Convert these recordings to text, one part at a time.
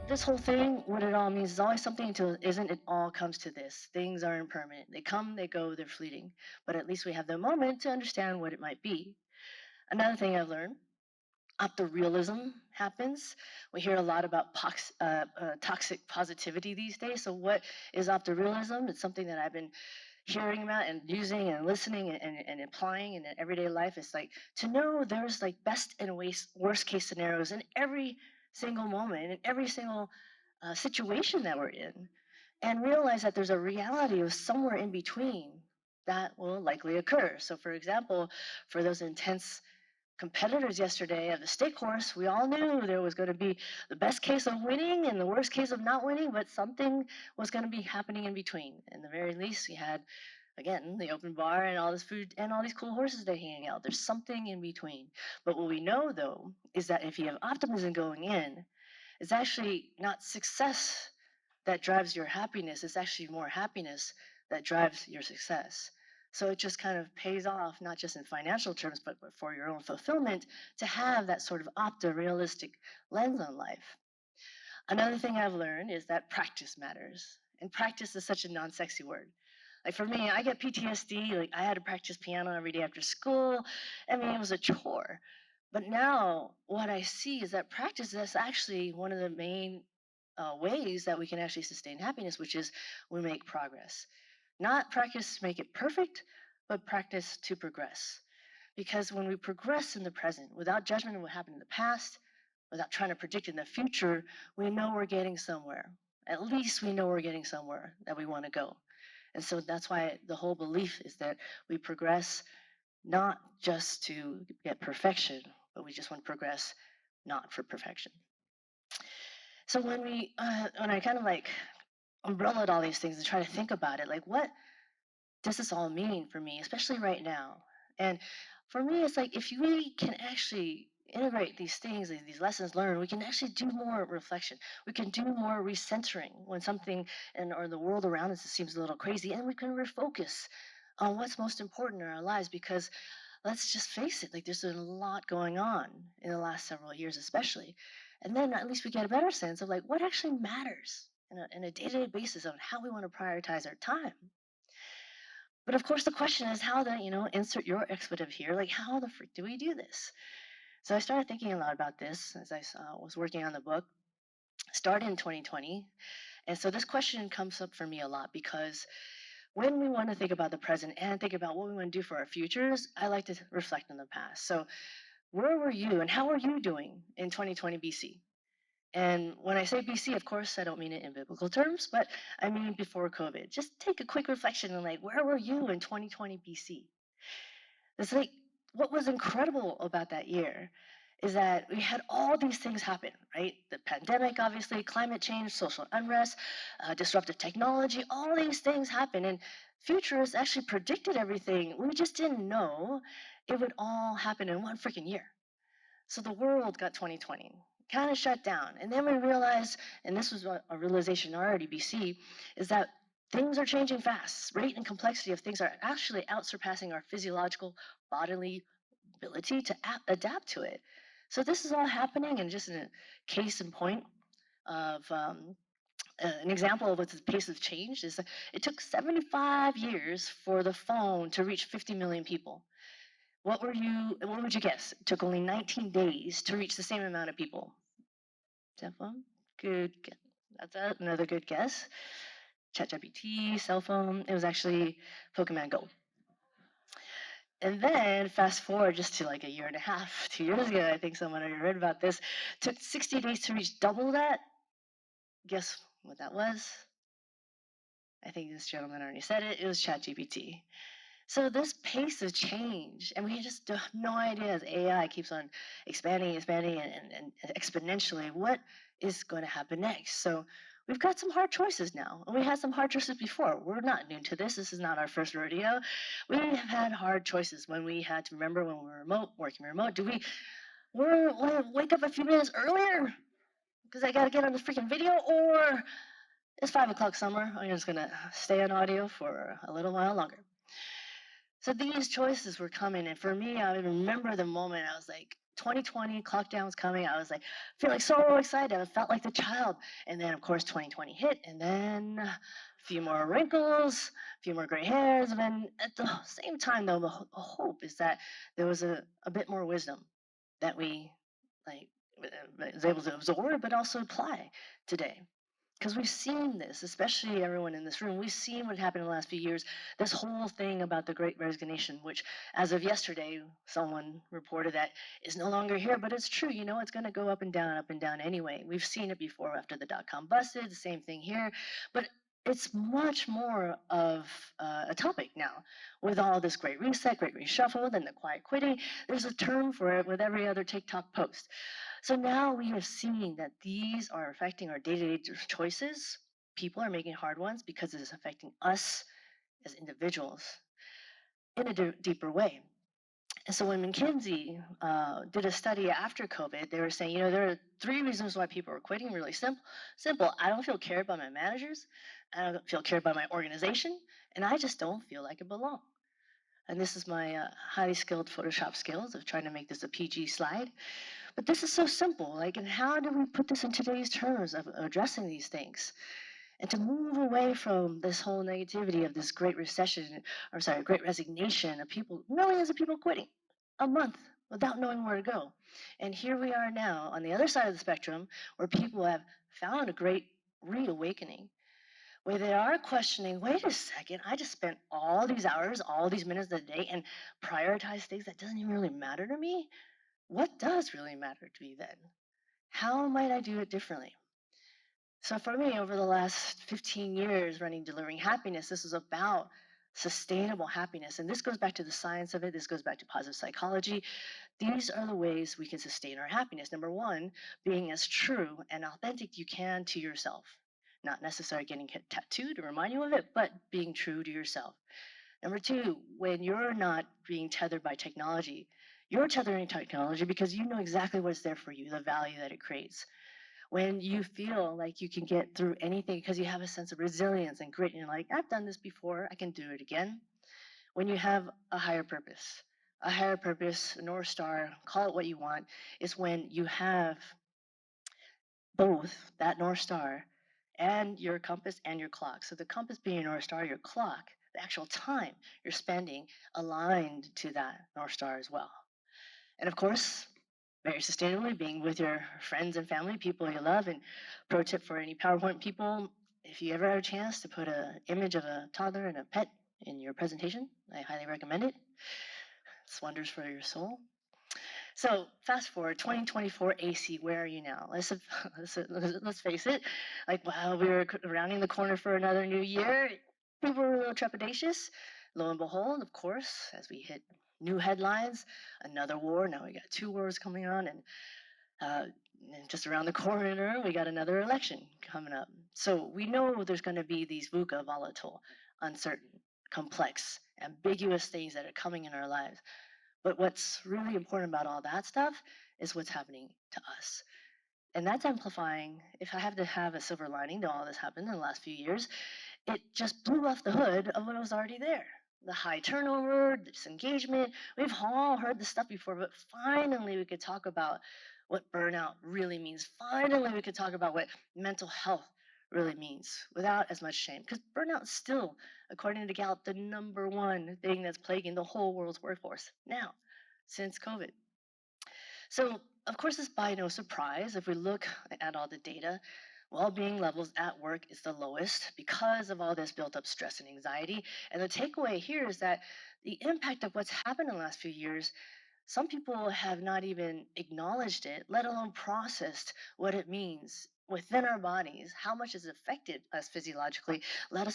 this whole thing, what it all means is always something until it isn't. It all comes to this. Things are impermanent. They come, they go, they're fleeting. But at least we have the moment to understand what it might be. Another thing I've learned, optorealism happens. We hear a lot about toxic positivity these days. So what is optorealism? It's something that I've been hearing about and using and listening and applying in everyday life. Is like to know there's like best and worst case scenarios in every single moment, in every single situation that we're in, and realize that there's a reality of somewhere in between that will likely occur. So for example, for those intense competitors yesterday of the stick horse, we all knew there was going to be the best case of winning and the worst case of not winning, but something was going to be happening in between. In the very least, we had, again, the open bar and all this food and all these cool horses that are hanging out. There's something in between. But what we know, though, is that if you have optimism going in, it's actually not success that drives your happiness. It's actually more happiness that drives your success. So it just kind of pays off, not just in financial terms, but for your own fulfillment, to have that sort of opto-realistic lens on life. Another thing I've learned is that practice matters. And practice is such a non-sexy word. Like for me, I get PTSD. Like I had to practice piano every day after school. I mean, it was a chore. But now what I see is that practice is actually one of the main ways that we can actually sustain happiness, which is we make progress. Not practice to make it perfect, but practice to progress. Because when we progress in the present, without judgment of what happened in the past, without trying to predict in the future, we know we're getting somewhere. At least we know we're getting somewhere that we want to go. And so that's why the whole belief is that we progress not just to get perfection, but we just want to progress not for perfection. So when I kind of like umbrellaed all these things and try to think about it, like what does this all mean for me, especially right now? And for me, it's like if we can actually integrate these things, these lessons learned, we can actually do more reflection. We can do more recentering when something or the world around us seems a little crazy, and we can refocus on what's most important in our lives. Because let's just face it, like there's a lot going on in the last several years, especially, and then at least we get a better sense of like what actually matters in a day-to-day basis on how we want to prioritize our time. But of course, the question is how to, insert your expletive here. Like, how the freak do we do this? So I started thinking a lot about this as I was working on the book. Started in 2020. And so this question comes up for me a lot because when we want to think about the present and think about what we want to do for our futures, I like to reflect on the past. So where were you and how were you doing in 2020 BC? And when I say BC, of course, I don't mean it in biblical terms, but I mean before COVID. Just take a quick reflection on like, where were you in 2020 BC? It's like, what was incredible about that year is that we had all these things happen, right? The pandemic, obviously, climate change, social unrest, disruptive technology, all these things happen. And futurists actually predicted everything. We just didn't know it would all happen in one freaking year. So the world got 2020 kind of shut down. And then we realized, and this was a realization already BC, is that things are changing fast. Rate and complexity of things are actually outsurpassing our physiological bodily ability to adapt to it. So this is all happening, and just in a case in point of an example of what the pace of change is, it took 75 years for the phone to reach 50 million people. What would you guess? It took only 19 days to reach the same amount of people. Cell phone? Good. That's another good guess. ChatGPT, cell phone. It was actually Pokemon Go. And then fast forward just to like a year and a half, 2 years ago, I think someone already read about this. Took 60 days to reach double that. Guess what that was? I think this gentleman already said it. It was ChatGPT. So this pace of change, and we just have no idea as AI keeps on expanding, and exponentially, what is going to happen next. So we've got some hard choices now, and we had some hard choices before. We're not new to this. This is not our first rodeo. We have had hard choices when we had to remember when we were working remote. Do we wake up a few minutes earlier because I got to get on the freaking video, or it's 5 o'clock summer. I'm just going to stay on audio for a little while longer. So these choices were coming, and for me, I remember the moment I was like, 2020 clock down was coming. I was like feeling so excited. I felt like the child. And then of course 2020 hit, and then a few more wrinkles, a few more gray hairs. And then at the same time, though, the hope is that there was a bit more wisdom that we like was able to absorb, but also apply today. Because we've seen this, especially everyone in this room, we've seen what happened in the last few years. This whole thing about the Great Resignation, which, as of yesterday, someone reported that is no longer here, but it's true. You know, it's going to go up and down anyway. We've seen it before after the dot-com busted, the same thing here. But it's much more of a topic now with all this great reset, great reshuffle, then the quiet quitting. There's a term for it with every other TikTok post. So now we have seen that these are affecting our day-to-day choices. People are making hard ones because it is affecting us as individuals in a deeper way. And so when McKinsey did a study after COVID, they were saying, you know, there are three reasons why people are quitting. Really simple. Simple. I don't feel cared by my managers. I don't feel cared by my organization, and I just don't feel like I belong. And this is my highly skilled Photoshop skills of trying to make this a PG slide. But this is so simple. Like, and how do we put this in today's terms of addressing these things? And to move away from this whole negativity of this great recession, or sorry, great resignation of people, millions of people quitting a month without knowing where to go. And here we are now on the other side of the spectrum where people have found a great reawakening, where they are questioning, wait a second, I just spent all these hours, all these minutes of the day and prioritize things that doesn't even really matter to me. What does really matter to me then? How might I do it differently? So for me, over the last 15 years running Delivering Happiness, this is about sustainable happiness. And this goes back to the science of it. This goes back to positive psychology. These are the ways we can sustain our happiness. Number one, being as true and authentic you can to yourself. Not necessarily getting a tattoo to remind you of it, but being true to yourself. Number two, when you're not being tethered by technology, you're tethering technology because you know exactly what's there for you, the value that it creates. When you feel like you can get through anything because you have a sense of resilience and grit, and you're like, I've done this before, I can do it again. When you have a higher purpose, a North Star, call it what you want, is when you have both that North Star and your compass and your clock. So the compass being your North Star, your clock, the actual time you're spending aligned to that North Star as well. And of course, very sustainably, being with your friends and family, people you love. And pro tip for any PowerPoint people, if you ever have a chance to put an image of a toddler and a pet in your presentation, I highly recommend it. It's wonders for your soul. So fast forward 2024 AC, where are you now? Let's face it, like while we were rounding the corner for another new year, people were a little trepidatious. Lo and behold, of course, as we hit new headlines, another war. Now we got two wars coming on, uh, and just around the corner, we got another election coming up. So we know there's going to be these VUCA, volatile, uncertain, complex, ambiguous things that are coming in our lives. But what's really important about all that stuff is what's happening to us. And that's amplifying. If I have to have a silver lining to all this happened in the last few years, it just blew off the hood of what was already there. The high turnover, the disengagement. We've all heard this stuff before, but finally we could talk about what burnout really means. Finally, we could talk about what mental health really means without as much shame. Because burnout is still, according to Gallup, the number one thing that's plaguing the whole world's workforce now, since COVID. So, of course, it's by no surprise if we look at all the data, well-being levels at work is the lowest because of all this built-up stress and anxiety. And the takeaway here is that the impact of what's happened in the last few years, some people have not even acknowledged it, let alone processed what it means within our bodies, how much it's affected us physiologically, let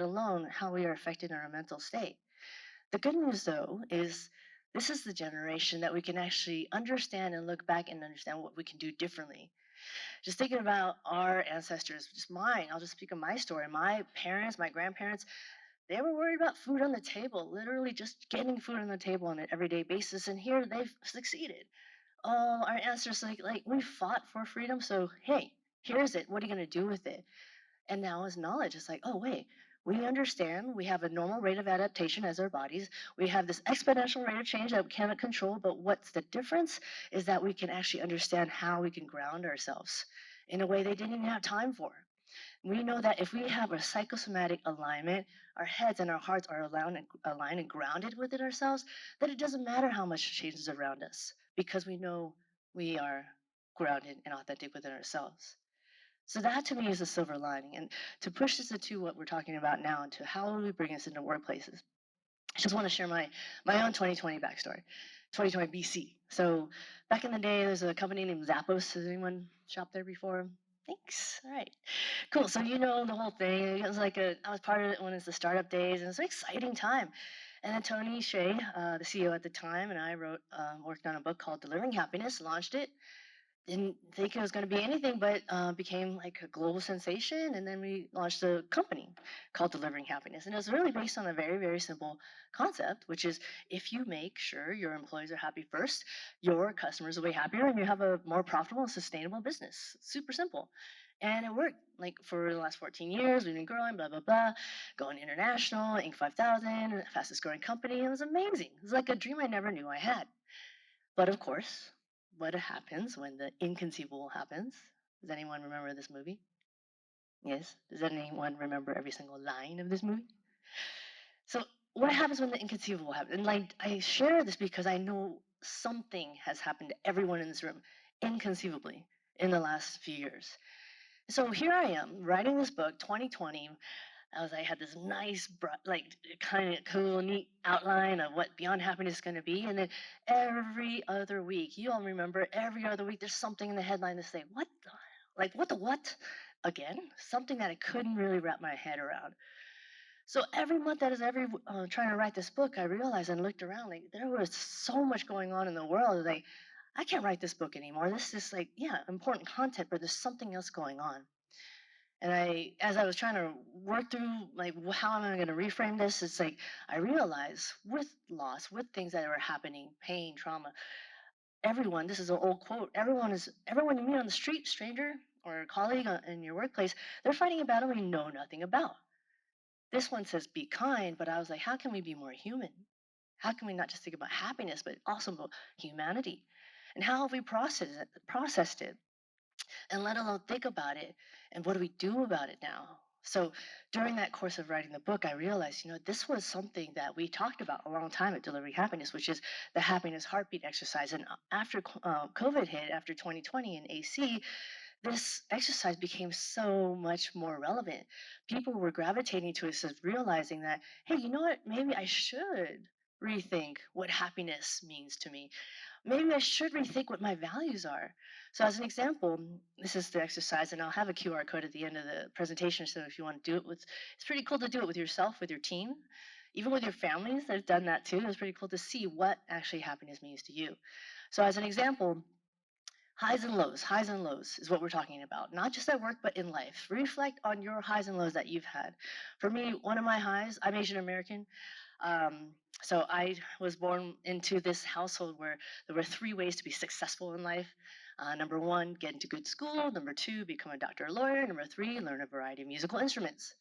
alone how we are affected in our mental state. The good news, though, is this is the generation that we can actually understand and look back and understand what we can do differently. Just thinking about our ancestors, just mine, I'll just speak of my story. My parents, my grandparents, they were worried about food on the table, literally just getting food on the table on an everyday basis. And here they've succeeded. Oh, our ancestors, like we fought for freedom. So, hey, here's it. What are you going to do with it? And now as knowledge, it's like, oh, wait, We understand we have a normal rate of adaptation as our bodies. We have this exponential rate of change that we cannot control, but what's the difference is that we can actually understand how we can ground ourselves in a way they didn't even have time for. We know that if we have a psychosomatic alignment, our heads and our hearts are aligned and grounded within ourselves, that it doesn't matter how much changes around us because we know we are grounded and authentic within ourselves. So that to me is a silver lining. And to push this into what we're talking about now, into how we bring this into workplaces, I just want to share my own 2020 backstory, 2020 BC. So back in the day, there's a company named Zappos. Has anyone shopped there before? Thanks. All right. Cool. So you know the whole thing. It was like I was part of it when it's the startup days, and it was an exciting time. And then Tony Hsieh, the CEO at the time, and I worked on a book called Delivering Happiness, launched it, didn't think it was going to be anything, but became like a global sensation. And then we launched a company called Delivering Happiness. And it was really based on a very, very simple concept, which is if you make sure your employees are happy first, your customers will be happier and you have a more profitable and sustainable business. Super simple. And it worked. Like for the last 14 years, we've been growing, blah, blah, blah, going international, Inc. 5000, fastest growing company. It was amazing. It was like a dream I never knew I had. But of course, what happens when the inconceivable happens? Does anyone remember this movie? Yes. Does anyone remember every single line of this movie? So, what happens when the inconceivable happens? And like, I share this because I know something has happened to everyone in this room inconceivably in the last few years. So here I am writing this book, 2020. I had this nice, like kind of cool, neat outline of what Beyond Happiness is going to be. And then every other week, you all remember, every other week, there's something in the headline to say, what the, like, what the what? Again? Something that I couldn't really wrap my head around. So every month that I was trying to write this book, I realized and looked around, like, there was so much going on in the world. Like, I can't write this book anymore. This is like, yeah, important content, but there's something else going on. And as I was trying to work through, like, how am I going to reframe this? It's like I realized with loss, with things that are happening, pain, trauma, everyone. This is an old quote. Everyone you meet on the street, stranger or colleague in your workplace, they're fighting a battle we know nothing about. This one says be kind, but I was like, how can we be more human? How can we not just think about happiness, but also about humanity? And how have we processed it? And let alone think about it and what do we do about it now. So during that course of writing the book, I realized, this was something that we talked about a long time at Delivering Happiness, which is the happiness heartbeat exercise. And after COVID hit, after 2020 and AC, this exercise became so much more relevant. People were gravitating to it, realizing that, hey, you know what, maybe I should rethink what happiness means to me. Maybe I should rethink what my values are. So as an example, this is the exercise, and I'll have a QR code at the end of the presentation. So if you want to do it it's pretty cool to do it with yourself, with your team, even with your families. They've done that too. It's pretty cool to see what actually happiness means to you. So as an example, highs and lows is what we're talking about. Not just at work, but in life. Reflect on your highs and lows that you've had. For me, one of my highs, I'm Asian American. Um, so I was born into this household where there were three ways to be successful in life. Number one, get into good school. Number two, become a doctor or lawyer. Number three, learn a variety of musical instruments.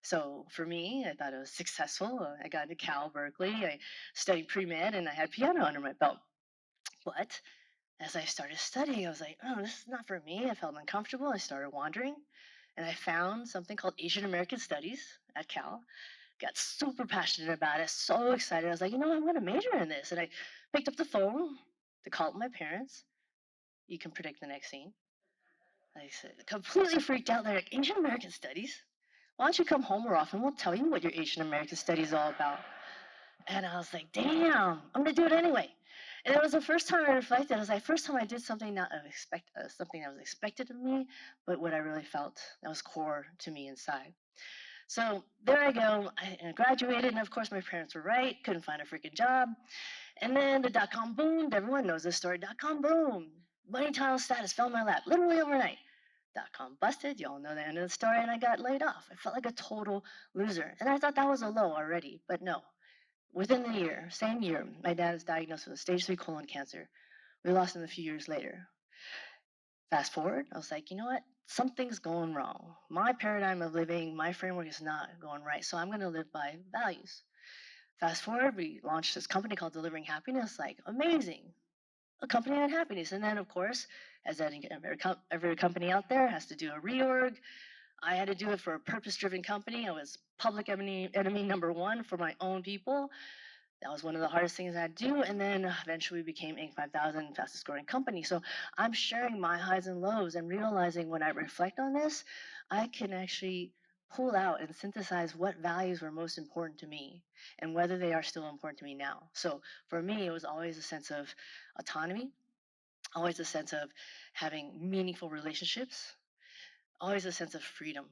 So for me, I thought it was successful. I got into Cal, Berkeley. I studied pre-med and I had piano under my belt. But as I started studying, I was like, oh, this is not for me. I felt uncomfortable. I started wandering and I found something called Asian American Studies at Cal. Got super passionate about it, so excited. I was like, I'm going to major in this. And I picked up the phone to call my parents. You can predict the next scene. I said, completely freaked out. They're like, Asian American Studies? Why don't you come home more often? We'll tell you what your Asian American Studies is all about. And I was like, damn, I'm going to do it anyway. And it was the first time I reflected. It was like first time I did something something that was expected of me, but what I really felt that was core to me inside. So there I go. I graduated, and of course my parents were right. Couldn't find a freaking job. And then the dot-com boomed. Everyone knows this story. Dot-com boom. Money, title, status fell in my lap, literally overnight. Dot-com busted. You all know the end of the story, and I got laid off. I felt like a total loser. And I thought that was a low already, but no. Within the year, same year, my dad is diagnosed with stage 3 colon cancer. We lost him a few years later. Fast forward, I was like, you know what? something's going wrong. My paradigm of living, my framework is not going right. So I'm going to live by values. Fast forward, we launched this company called Delivering Happiness. Like, amazing. A company on happiness. And then, of course, as every company out there has to do a reorg, I had to do it for a purpose-driven company. I was public enemy number one for my own people. That was one of the hardest things I had to do. And then eventually we became Inc. 5000, fastest growing company. So I'm sharing my highs and lows and realizing when I reflect on this, I can actually pull out and synthesize what values were most important to me and whether they are still important to me now. So for me, it was always a sense of autonomy, always a sense of having meaningful relationships, always a sense of freedom.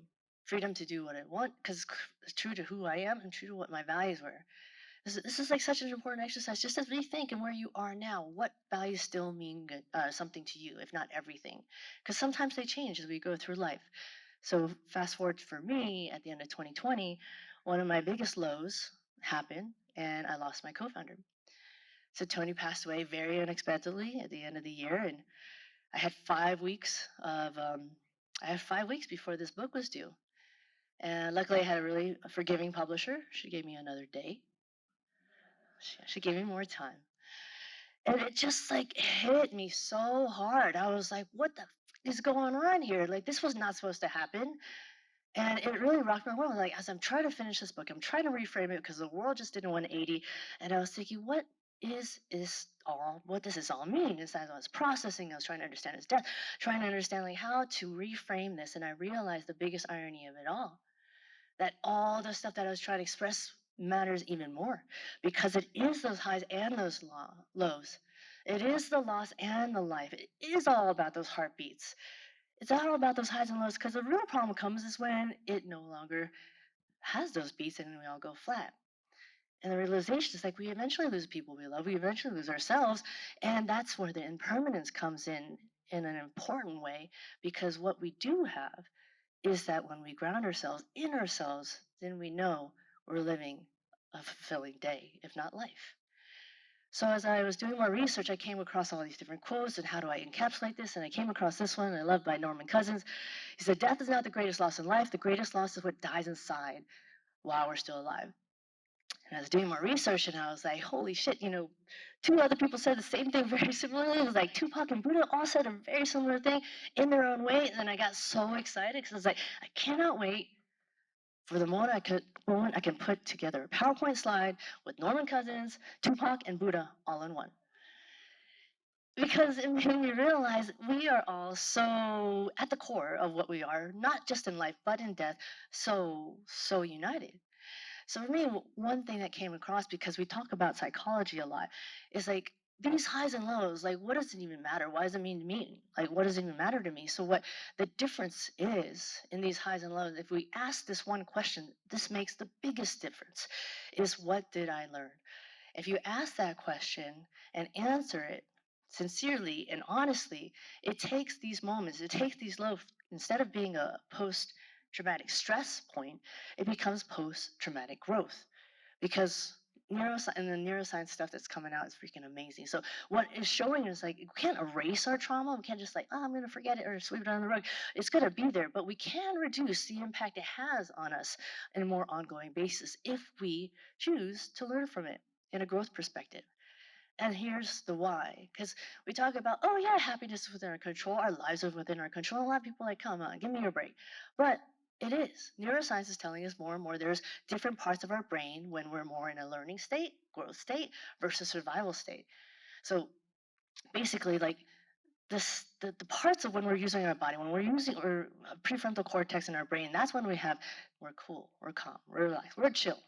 Freedom to do what I want because it's true to who I am and true to what my values were. This is like such an important exercise just to rethink and where you are now. What values still mean something to you, if not everything? Because sometimes they change as we go through life. So fast forward for me at the end of 2020, one of my biggest lows happened and I lost my co-founder. So Tony passed away very unexpectedly at the end of the year, and I had 5 weeks before this book was due. And luckily, I had a really forgiving publisher. She gave me another day. She gave me more time. And it just like hit me so hard. I was like, what the is going on here? Like, this was not supposed to happen. And it really rocked my world. Like, as I'm trying to finish this book, I'm trying to reframe it because the world just did a 180. And I was thinking, what does this all mean? As I was processing, I was trying to understand his death, trying to understand like how to reframe this. And I realized the biggest irony of it all, that all the stuff that I was trying to express matters even more because it is those highs and those lows. It is the loss and the life. It is all about those heartbeats. It's all about those highs and lows because the real problem comes is when it no longer has those beats and we all go flat. And the realization is like we eventually lose people we love, we eventually lose ourselves, and that's where the impermanence comes in an important way because what we do have is that when we ground ourselves in ourselves, then we know we're living a fulfilling day, if not life. So as I was doing more research, I came across all these different quotes and how do I encapsulate this? And I came across this one I love by Norman Cousins. He said, death is not the greatest loss in life. The greatest loss is what dies inside while we're still alive. And I was doing more research and I was like, holy shit, two other people said the same thing very similarly. It was like Tupac and Buddha all said a very similar thing in their own way. And then I got so excited because I was like, I cannot wait for the moment I can put together a PowerPoint slide with Norman Cousins, Tupac, and Buddha all in one. Because it made me realize we are all so at the core of what we are, not just in life, but in death, so united. So for me, one thing that came across, because we talk about psychology a lot, is like these highs and lows, like what does it even matter? Why does it mean to me? Like what does it even matter to me? So what the difference is in these highs and lows, if we ask this one question, this makes the biggest difference, is what did I learn? If you ask that question and answer it sincerely and honestly, it takes these moments, it takes these lows, instead of being a post-traumatic stress point, it becomes post-traumatic growth. Because and the neuroscience stuff that's coming out is freaking amazing. So what is showing is like we can't erase our trauma. We can't just like, oh, I'm gonna forget it or sweep it under the rug. It's gonna be there, but we can reduce the impact it has on us in a more ongoing basis if we choose to learn from it in a growth perspective. And here's the why. Because we talk about, oh yeah, happiness is within our control, our lives are within our control. A lot of people are like, come on, give me a break. But it is. Neuroscience is telling us more and more there's different parts of our brain when we're more in a learning state, growth state, versus survival state. So basically, like the parts of when we're using our body, when we're using our prefrontal cortex in our brain, that's when we're cool, we're calm, we're relaxed, we're chill.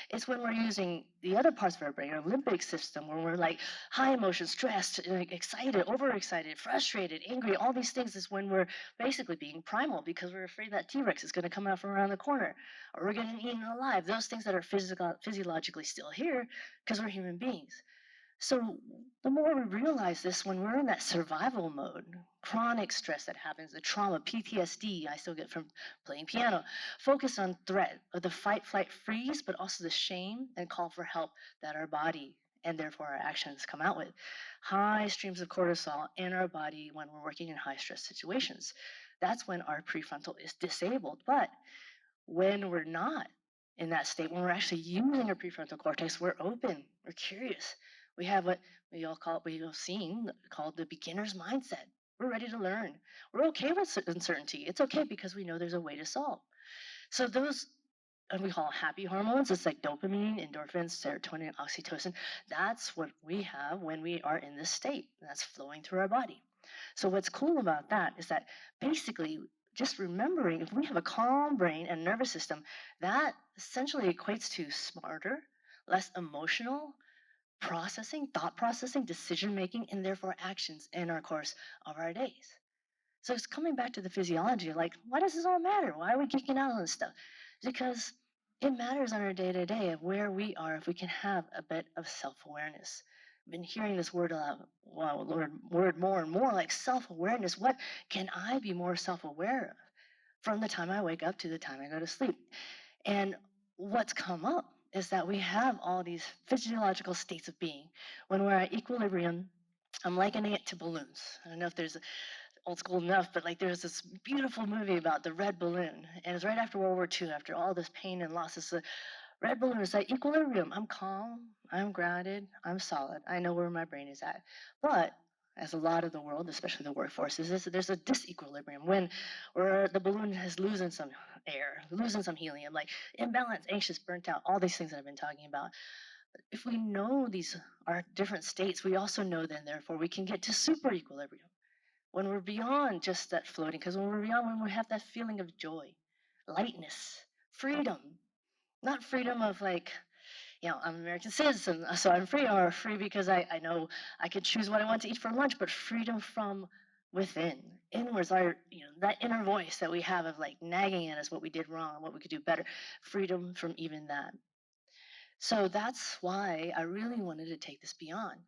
It's when we're using the other parts of our brain, our limbic system, when we're like high emotion, stressed, like excited, overexcited, frustrated, angry, all these things is when we're basically being primal because we're afraid that T-Rex is going to come out from around the corner or we're getting eaten alive. Those things that are physiologically still here because we're human beings. So the more we realize this, when we're in that survival mode, chronic stress that happens, the trauma, PTSD I still get from playing piano, focus on threat of the fight, flight, freeze, but also the shame and call for help that our body and therefore our actions come out with. High streams of cortisol in our body when we're working in high stress situations. That's when our prefrontal is disabled. But when we're not in that state, when we're actually using our prefrontal cortex, we're open, we're curious. We have what we've all seen called the beginner's mindset. We're ready to learn. We're okay with uncertainty. It's okay because we know there's a way to solve. So those, and we call happy hormones, it's like dopamine, endorphins, serotonin, oxytocin. That's what we have when we are in this state. That's flowing through our body. So what's cool about that is that basically just remembering if we have a calm brain and nervous system, that essentially equates to smarter, less emotional processing, thought processing, decision making, and therefore actions in our course of our days. So it's coming back to the physiology, like, why does this all matter? Why are we geeking out on this stuff? Because it matters on our day to day of where we are if we can have a bit of self awareness. I've been hearing this word a lot, well, word more and more, like self awareness. What can I be more self aware of from the time I wake up to the time I go to sleep? And what's come up is that we have all these physiological states of being. When we're at equilibrium, I'm likening it to balloons. I don't know if there's old school enough, but like there's this beautiful movie about the red balloon, and it's right after World War II, after all this pain and losses. The red balloon is like equilibrium. I'm calm, I'm grounded, I'm solid. I know where my brain is at. But as a lot of the world, especially the workforce, is this, there's a disequilibrium when where the balloon is losing some air, losing some helium, like imbalance, anxious, burnt out, all these things that I've been talking about. If we know these are different states, we also know then therefore we can get to super equilibrium when we're beyond just that floating, because when we're beyond, when we have that feeling of joy, lightness, freedom, not freedom of like, I'm an American citizen, so I'm free, or free because I know I can choose what I want to eat for lunch, but freedom from within, inwards, our, that inner voice that we have of like nagging at us what we did wrong and what we could do better, freedom from even that. So that's why I really wanted to take this beyond.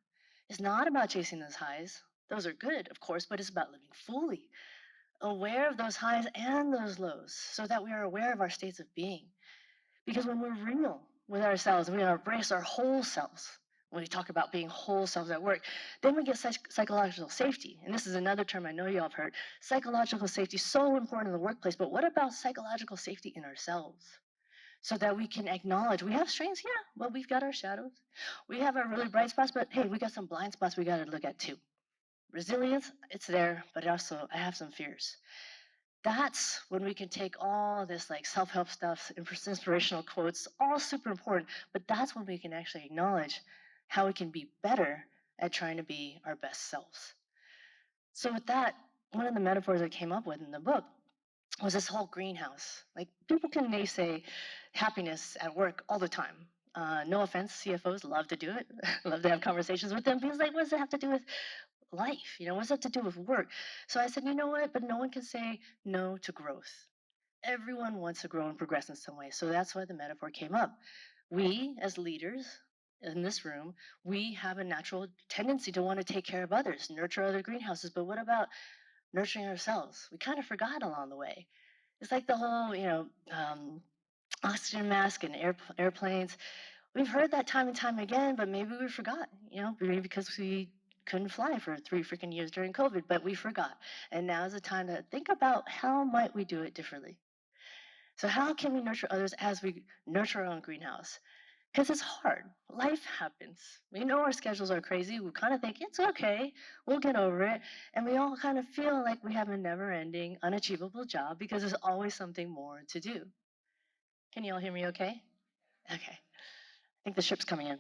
It's not about chasing those highs. Those are good, of course, but it's about living fully, aware of those highs and those lows, so that we are aware of our states of being. Because when we're real with ourselves, we embrace our whole selves. When we talk about being whole selves at work, then we get psychological safety. And this is another term I know you all have heard. Psychological safety is so important in the workplace, but what about psychological safety in ourselves? So that we can acknowledge we have strengths, yeah, but we've got our shadows. We have our really bright spots, but hey, we got some blind spots we got to look at too. Resilience, it's there, but also I have some fears. That's when we can take all this like self-help stuff, inspirational quotes, all super important, but that's when we can actually acknowledge how we can be better at trying to be our best selves. So with that, one of the metaphors I came up with in the book was this whole greenhouse. Like people can naysay happiness at work all the time. No offense, CFOs love to do it. Love to have conversations with them because like, what does it have to do with life? What does that have to do with work? So I said, you know what? But no one can say no to growth. Everyone wants to grow and progress in some way. So that's why the metaphor came up. We, as leaders in this room, we have a natural tendency to want to take care of others, nurture other greenhouses. But what about nurturing ourselves? We kind of forgot along the way. It's like the whole, oxygen mask and airplanes. We've heard that time and time again, but maybe we forgot, maybe because we couldn't fly for 3 freaking years during COVID, but we forgot. And now is the time to think about how might we do it differently. So how can we nurture others as we nurture our own greenhouse? Because it's hard. Life happens. We know our schedules are crazy. We kind of think it's okay. We'll get over it. And we all kind of feel like we have a never ending, unachievable job because there's always something more to do. Can you all hear me okay? Okay. I think the ship's coming in.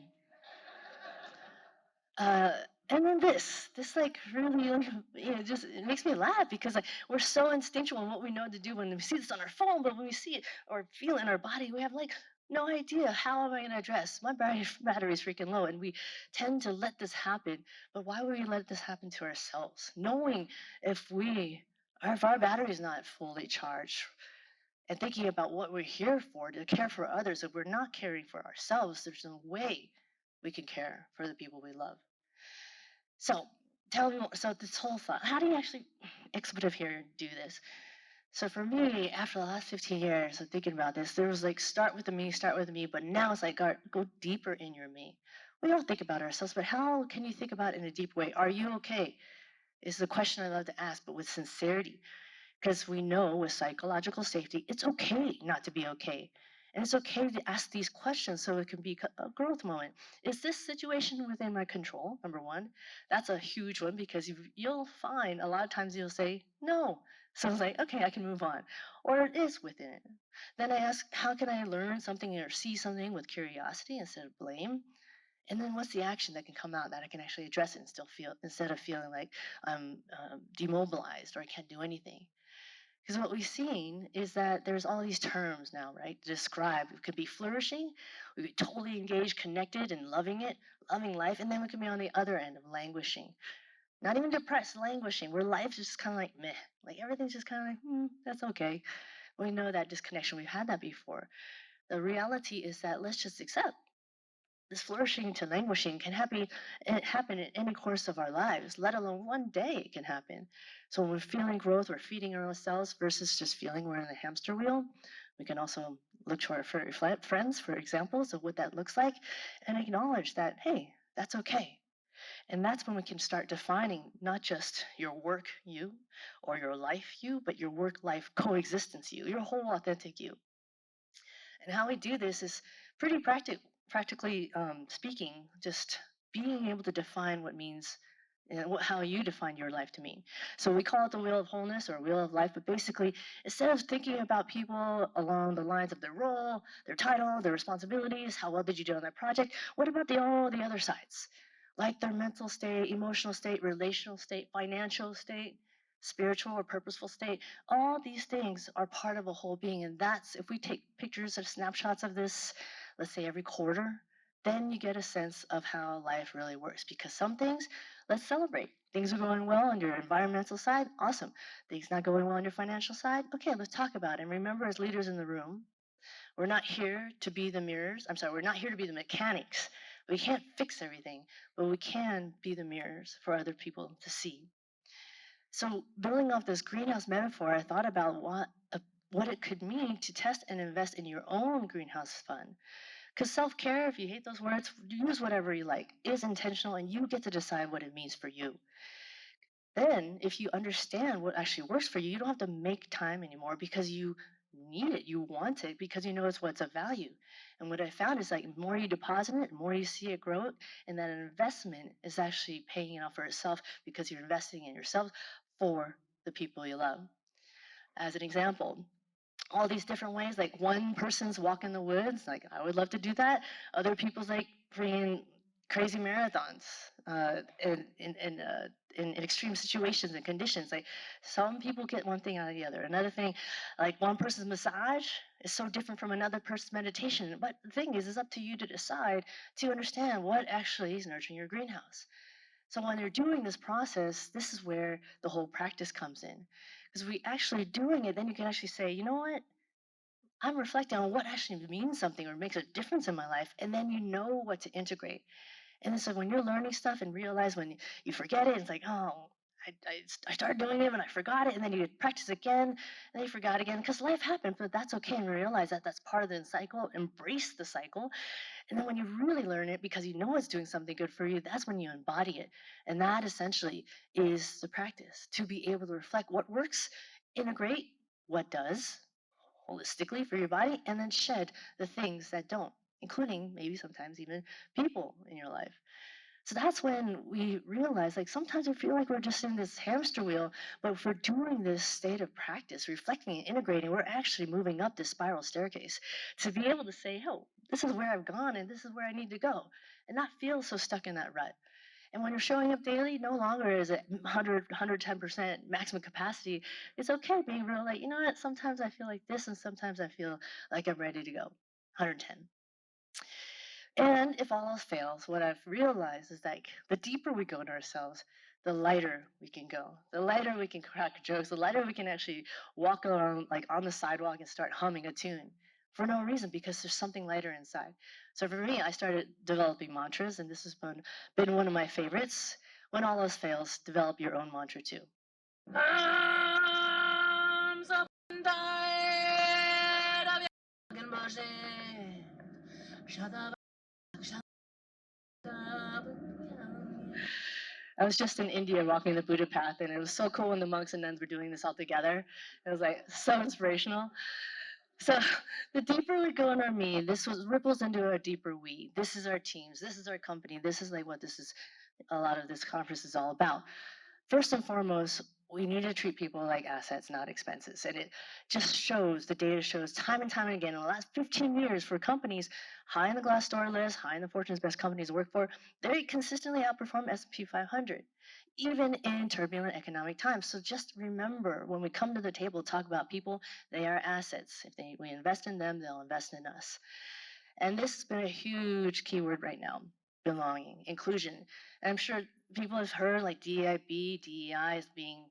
Uh, and then this like really, like, just it makes me laugh because like we're so instinctual in what we know to do when we see this on our phone, but when we see it or feel it in our body, we have like no idea how am I going to address my battery's freaking low, and we tend to let this happen. But why would we let this happen to ourselves, knowing if our battery's not fully charged, and thinking about what we're here for, to care for others, if we're not caring for ourselves, there's no way we can care for the people we love. So tell me more. So this whole thought, how do you actually, expletive here, do this? So for me, after the last 15 years of thinking about this, there was like start with the me, but now it's like go deeper in your me. We all think about ourselves, but how can you think about it in a deep way? Are you okay? Is the question I love to ask, but with sincerity. Because we know with psychological safety, it's okay not to be okay. And it's okay to ask these questions so it can be a growth moment. Is this situation within my control? Number one. That's a huge one because you'll find a lot of times you'll say no. So it's like, okay, I can move on. Or it is within it. Then I ask, how can I learn something or see something with curiosity instead of blame? And then what's the action that can come out that I can actually address it and still feel, instead of feeling like I'm demobilized or I can't do anything? Because what we've seen is that there's all these terms now, right? To describe. It could be flourishing, we could be totally engaged, connected, and loving it, loving life, and then we could be on the other end of languishing. Not even depressed, languishing, where life is just kind of like meh. Like everything's just kind of like, that's okay. We know that disconnection. We've had that before. The reality is that let's just accept this flourishing to languishing can happen in any course of our lives, let alone one day it can happen. So when we're feeling growth, we're feeding our own selves versus just feeling we're in the hamster wheel. We can also look to our friends for examples of what that looks like and acknowledge that, hey, that's okay. And that's when we can start defining not just your work you or your life you, but your work life coexistence you, your whole authentic you. And how we do this is pretty practically speaking, just being able to define what means and how you define your life to mean. So we call it the wheel of wholeness or wheel of life, but basically, instead of thinking about people along the lines of their role, their title, their responsibilities, how well did you do on that project, what about all the other sides? Like their mental state, emotional state, relational state, financial state, spiritual or purposeful state. All these things are part of a whole being. And that's, if we take pictures of snapshots of this, let's say every quarter, then you get a sense of how life really works. Because some things, let's celebrate. Things are going well on your environmental side, awesome. Things not going well on your financial side, okay, let's talk about it. And remember, as leaders in the room, we're not here to be the mirrors. I'm sorry, we're not here to be the mechanics. We can't fix everything, but we can be the mirrors for other people to see. So building off this greenhouse metaphor, I thought about what it could mean to test and invest in your own greenhouse fund. Because self-care, if you hate those words, use whatever you like, is intentional and you get to decide what it means for you. Then if you understand what actually works for you, you don't have to make time anymore because you need it, you want it because you know it's what's of value. And what I found is like the more you deposit it, the more you see it grow, and that investment is actually paying it off for itself because you're investing in yourself for the people you love. As an example, all these different ways, like one person's walk in the woods, like I would love to do that. Other people's like freaking crazy marathons in extreme situations and conditions. Like some people get one thing out of the other. Another thing, like one person's massage is so different from another person's meditation. But the thing is, it's up to you to decide to understand what actually is nurturing your greenhouse. So when you're doing this process, this is where the whole practice comes in. Because we actually doing it, then you can actually say, you know what? I'm reflecting on what actually means something or makes a difference in my life, and then you know what to integrate. And so when you're learning stuff and realize when you forget it, it's like, oh, I started doing it and I forgot it, and then you practice again, and then you forgot again, because life happens, but that's okay, and realize that that's part of the cycle, embrace the cycle, and then when you really learn it because you know it's doing something good for you, that's when you embody it. And that essentially is the practice to be able to reflect what works, integrate what does holistically for your body, and then shed the things that don't, including maybe sometimes even people in your life. So that's when we realize like sometimes we feel like we're just in this hamster wheel, but if we're doing this state of practice, reflecting and integrating, we're actually moving up this spiral staircase to be able to say, oh, this is where I've gone and this is where I need to go, and not feel so stuck in that rut. And when you're showing up daily, no longer is it 100, 110% maximum capacity. It's okay being real, like, you know what, sometimes I feel like this and sometimes I feel like I'm ready to go. 110. And if all else fails, what I've realized is like the deeper we go into ourselves, the lighter we can go. The lighter we can crack jokes, the lighter we can actually walk along like on the sidewalk and start humming a tune for no reason because there's something lighter inside. So for me, I started developing mantras, and this has been one of my favorites. When all else fails, develop your own mantra too. I'm so tired of your bullshit. Shut up. Shut up. I was just in India walking the Buddha path, and it was so cool when the monks and nuns were doing this all together. It was like so inspirational. So the deeper we go in our me, this was ripples into our deeper we. This is our teams. This is our company. This is like what this is. A lot of this conference is all about. First and foremost, we need to treat people like assets, not expenses. And it just shows, the data shows time and time again in the last 15 years for companies high in the Glassdoor list, high in the Fortune's best companies to work for, they consistently outperform S&P 500, even in turbulent economic times. So just remember, when we come to the table to talk about people, they are assets. If we invest in them, they'll invest in us. And this has been a huge keyword right now: belonging, inclusion. And I'm sure people have heard like DEIB, DEI is being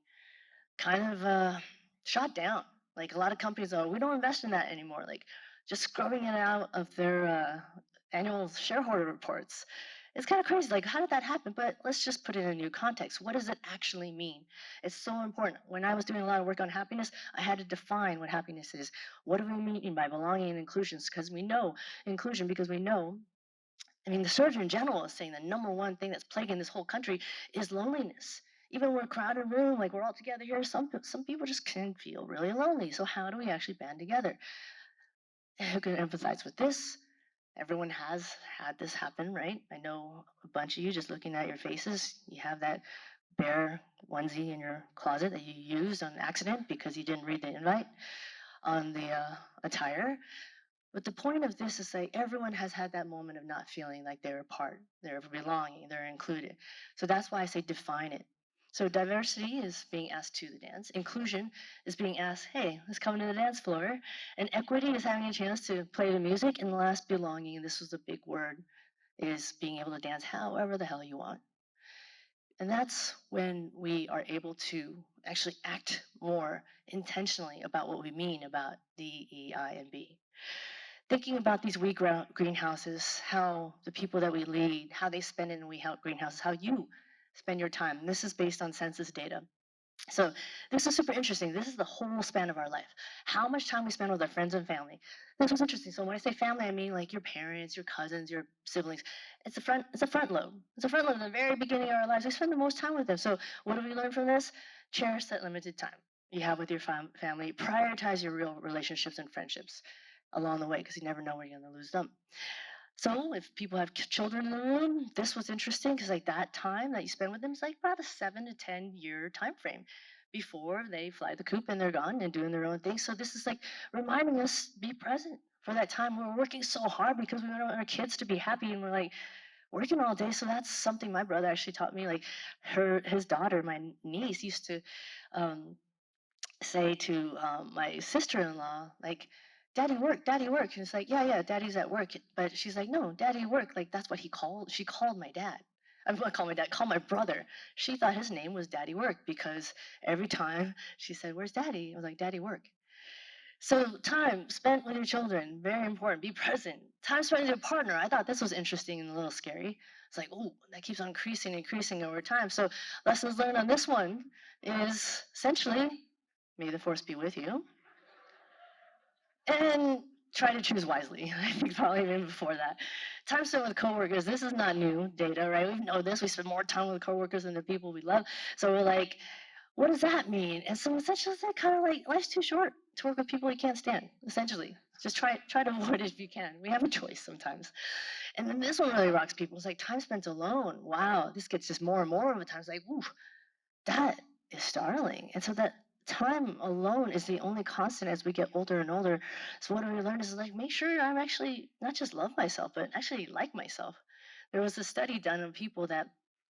kind of shot down. Like a lot of companies are, we don't invest in that anymore. Like just scrubbing it out of their annual shareholder reports. It's kind of crazy. Like, how did that happen? But let's just put it in a new context. What does it actually mean? It's so important. When I was doing a lot of work on happiness, I had to define what happiness is. What do we mean by belonging and inclusions? Because we know inclusion, because we know, I mean, the Surgeon General is saying the number one thing that's plaguing this whole country is loneliness. Even when we're a crowded room, like we're all together here, some people just can feel really lonely. So how do we actually band together? And who can empathize with this? Everyone has had this happen, right? I know a bunch of you, just looking at your faces, you have that bare onesie in your closet that you used on accident because you didn't read the invite on the attire. But the point of this is like everyone has had that moment of not feeling like they're a part, they're belonging, they're included. So that's why I say define it. So diversity is being asked to the dance. Inclusion is being asked, hey, let's come to the dance floor. And equity is having a chance to play the music. And the last, belonging, and this was a big word, is being able to dance however the hell you want. And that's when we are able to actually act more intentionally about what we mean about DEI and B. Thinking about these we greenhouses, how the people that we lead, how they spend in we greenhouses, how you spend your time. And this is based on census data. So this is super interesting. This is the whole span of our life. How much time we spend with our friends and family. This was interesting. So when I say family, I mean like your parents, your cousins, your siblings. It's a front load. It's a front load at the very beginning of our lives. We spend the most time with them. So what do we learn from this? Cherish that limited time you have with your family. Prioritize your real relationships and friendships along the way, because you never know where you're going to lose them. So if people have children in the room, this was interesting because like that time that you spend with them is like about a 7 to 10 year time frame before they fly the coop and they're gone and doing their own thing. So this is like reminding us, be present for that time. We're working so hard because we want our kids to be happy, and we're like working all day. So that's something my brother actually taught me. Like his daughter, my niece, used to um, say to my sister-in-law, like, daddy work, daddy work. And it's like, yeah, daddy's at work. But she's like, no, daddy work. Like, that's what she called my dad. I'm not call my dad, call my brother. She thought his name was Daddy Work because every time she said, where's daddy? I was like, daddy work. So time spent with your children, very important. Be present. Time spent with your partner. I thought this was interesting and a little scary. It's like, oh, that keeps on increasing over time. So lessons learned on this one is essentially, may the force be with you, and try to choose wisely. I think probably even before that. Time spent with coworkers. This is not new data, right? We know this. We spend more time with coworkers than the people we love. So we're like, what does that mean? And so essentially, it's kind of like life's too short to work with people you can't stand. Essentially, just try to avoid it if you can. We have a choice sometimes. And then this one really rocks people. It's like time spent alone. Wow, this gets just more and more over time. It's like, ooh, that is startling. And so that time alone is the only constant as we get older and older. So what do we learn is like make sure I'm actually not just love myself, but actually like myself. There was a study done on people that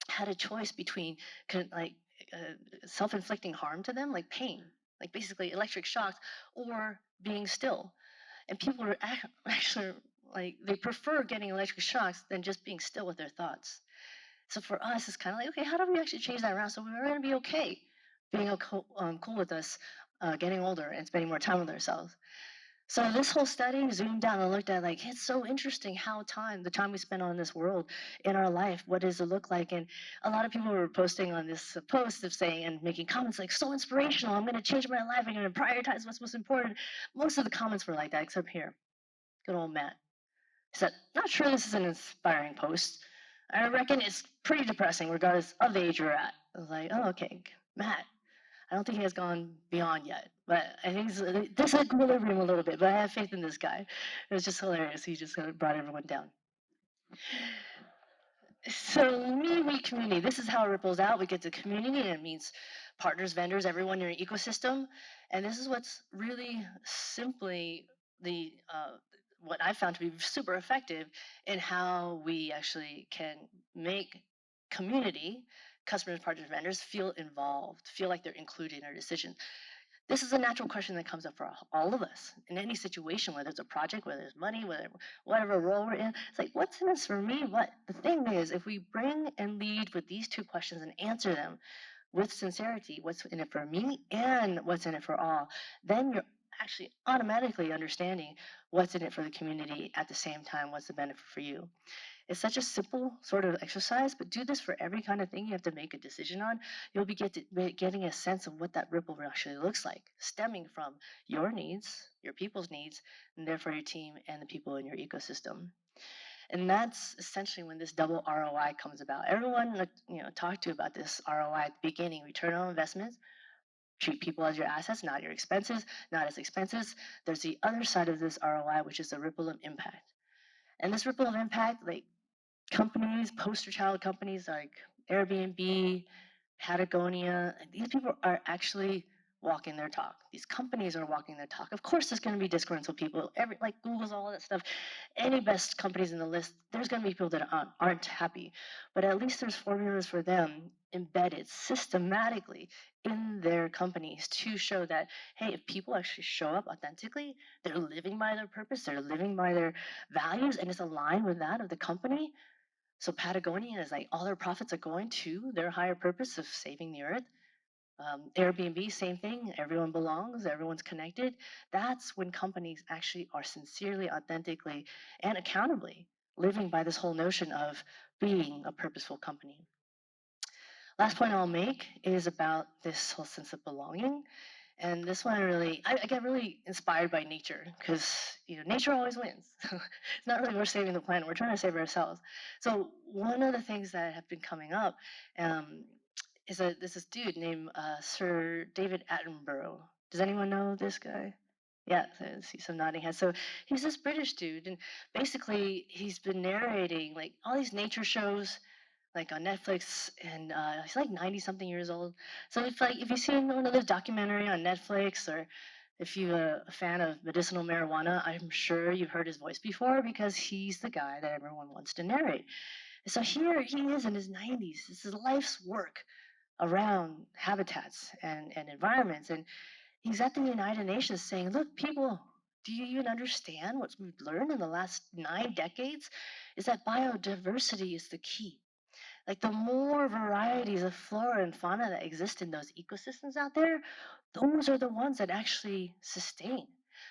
had a choice between like self-inflicting harm to them, like pain, like basically electric shocks, or being still. And people are actually like they prefer getting electric shocks than just being still with their thoughts. So for us, it's kind of like, okay, how do we actually change that around so we're going to be okay being cool with us getting older and spending more time with ourselves? So this whole study zoomed down and looked at like, it's so interesting how the time we spend on this world in our life, what does it look like? And a lot of people were posting on this post of saying and making comments like, so inspirational, I'm going to change my life, I'm going to prioritize what's most important. Most of the comments were like that, except here, good old Matt. He said, not sure this is an inspiring post. I reckon it's pretty depressing regardless of the age you're at. I was like, oh, okay, Matt. I don't think he has gone beyond yet, but I think this is equilibrium a little bit, but I have faith in this guy. It was just hilarious. He just kind of brought everyone down. So we community, this is how it ripples out. We get to community, and it means partners, vendors, everyone in your ecosystem. And this is what's really simply the what I found to be super effective in how we actually can make community, customers, partners, vendors feel involved, feel like they're included in our decision. This is a natural question that comes up for all of us in any situation, whether it's a project, whether it's money, whatever role we're in. It's like, what's in this for me? What the thing is, if we bring and lead with these two questions and answer them with sincerity, what's in it for me and what's in it for all, then you're actually automatically understanding what's in it for the community at the same time, what's the benefit for you. It's such a simple sort of exercise, but do this for every kind of thing you have to make a decision on. You'll be getting a sense of what that ripple actually looks like, stemming from your needs, your people's needs, and therefore your team and the people in your ecosystem. And that's essentially when this double ROI comes about. Everyone, talked to about this ROI at the beginning, return on investment. Treat people as your assets, not your expenses, not as expenses. There's the other side of this ROI, which is the ripple of impact. And this ripple of impact, like companies, poster child companies like Airbnb, Patagonia, these people are actually walking their talk. These companies are walking their talk. Of course, there's going to be disgruntled people. Like Google's, all that stuff. Any best companies in the list, there's going to be people that aren't happy. But at least there's formulas for them embedded systematically in their companies to show that, hey, if people actually show up authentically, they're living by their purpose, they're living by their values, and it's aligned with that of the company. So Patagonia is like all their profits are going to their higher purpose of saving the earth. Airbnb, same thing. Everyone belongs, everyone's connected. That's when companies actually are sincerely, authentically, and accountably living by this whole notion of being a purposeful company. Last point I'll make is about this whole sense of belonging. And this one I get really inspired by nature because nature always wins. It's not really we're saving the planet; we're trying to save ourselves. So one of the things that have been coming up um, is that there's this dude named Sir David Attenborough. Does anyone know this guy? Yeah, so I see some nodding heads. So he's this British dude, and basically he's been narrating like all these nature shows like on Netflix, and he's like 90 something years old. So if you've seen one of those documentary on Netflix, or if you're a fan of medicinal marijuana, I'm sure you've heard his voice before because he's the guy that everyone wants to narrate. And so here he is in his 90s. This is life's work around habitats and environments, and he's at the United Nations saying, "Look, people." Do you even understand what we've learned in the last 9 decades? Is that biodiversity is the key. Like the more varieties of flora and fauna that exist in those ecosystems out there, those are the ones that actually sustain.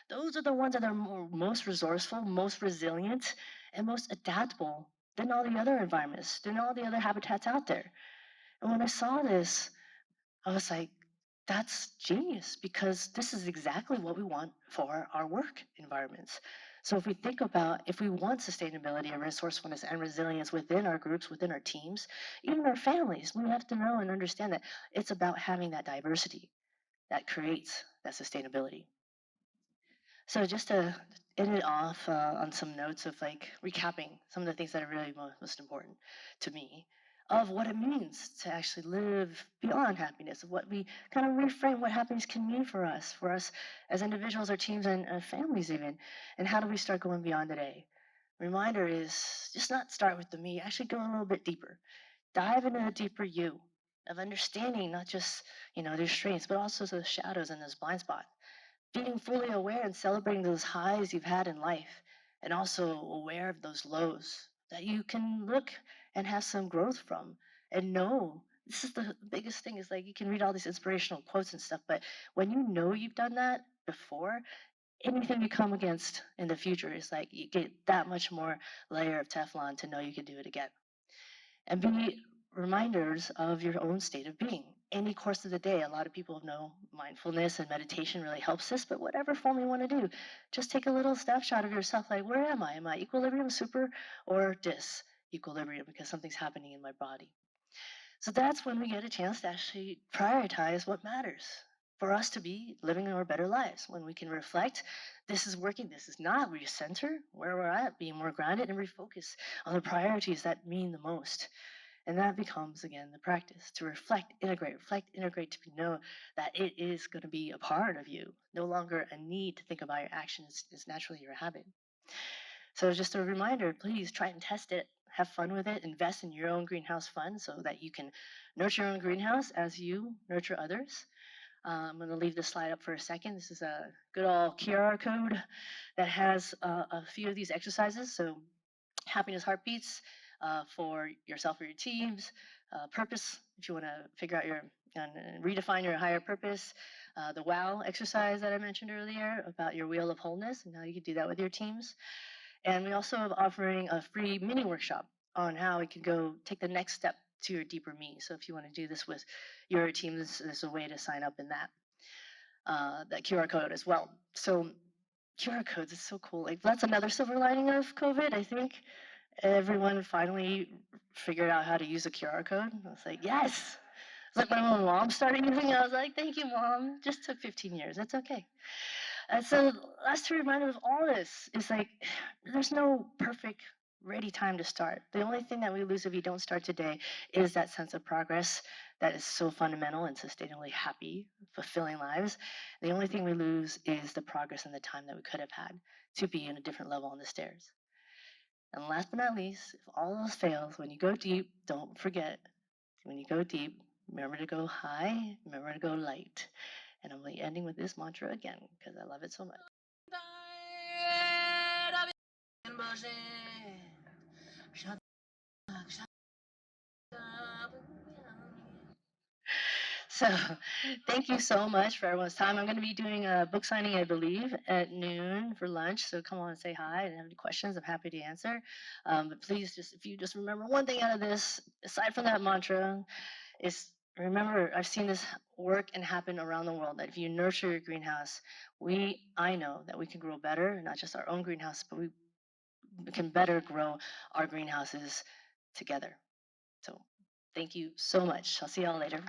Those are the ones that are most resourceful, most resilient, and most adaptable than all the other environments, than all the other habitats out there. And when I saw this, I was like, that's genius because this is exactly what we want for our work environments. So if we want sustainability and resourcefulness and resilience within our groups, within our teams, even our families, we have to know and understand that it's about having that diversity that creates that sustainability. So just to end it off on some notes of like recapping some of the things that are really most important to me of what it means to actually live beyond happiness, of what we kind of reframe what happiness can mean for us as individuals, our teams, and families even, and how do we start going beyond today? Reminder is just not start with the me, actually go a little bit deeper. Dive into the deeper you of understanding not just, their strengths, but also those shadows and those blind spots, being fully aware and celebrating those highs you've had in life and also aware of those lows that you can look and have some growth from and know this is the biggest thing is like you can read all these inspirational quotes and stuff, but when you know you've done that before, anything you come against in the future is like you get that much more layer of Teflon to know you can do it again. And be reminders of your own state of being. Any course of the day, a lot of people know mindfulness and meditation really helps this, but whatever form you want to do, just take a little snapshot of yourself like, where am I? Am I equilibrium, super, or dis? equilibrium because something's happening in my body. So that's when we get a chance to actually prioritize what matters for us to be living our better lives. When we can reflect, this is working, this is not, recenter where we're at, be more grounded and refocus on the priorities that mean the most. And that becomes, again, the practice to reflect, integrate to know that it is going to be a part of you, no longer a need to think about your actions. It's naturally your habit. So just a reminder, please try and test it, have fun with it, invest in your own greenhouse fund so that you can nurture your own greenhouse as you nurture others. I'm going to leave this slide up for a second. This is a good old QR code that has a few of these exercises. So happiness heartbeats for yourself or your teams, purpose, if you want to figure out your and redefine your higher purpose, the wow exercise that I mentioned earlier about your wheel of wholeness, and how you can do that with your teams. And we also are offering a free mini workshop on how we can go take the next step to your deeper me. So if you want to do this with your team, there's a way to sign up in that QR code as well. So QR codes is so cool. Like that's another silver lining of COVID. I think everyone finally figured out how to use a QR code. I was like, yes. It's like when my mom started using it, I was like, thank you, Mom. Just took 15 years. That's okay. And so that's to remind us of all this. It's like there's no perfect ready time to start. The only thing that we lose if you don't start today is that sense of progress that is so fundamental and sustainably happy, fulfilling lives. The only thing we lose is the progress and the time that we could have had to be in a different level on the stairs. And last but not least, if all else fails, when you go deep, don't forget, when you go deep, remember to go high, remember to go light. And I'm ending with this mantra again because I love it so much. So thank you so much for everyone's time. I'm going to be doing a book signing, I believe, at noon for lunch. So come on and say hi and have any questions. I'm happy to answer. But please, if you just remember one thing out of this, aside from that mantra, is remember, I've seen this work and happen around the world, that if you nurture your greenhouse, I know that we can grow better, not just our own greenhouse, but we can better grow our greenhouses together. So thank you so much. I'll see y'all later.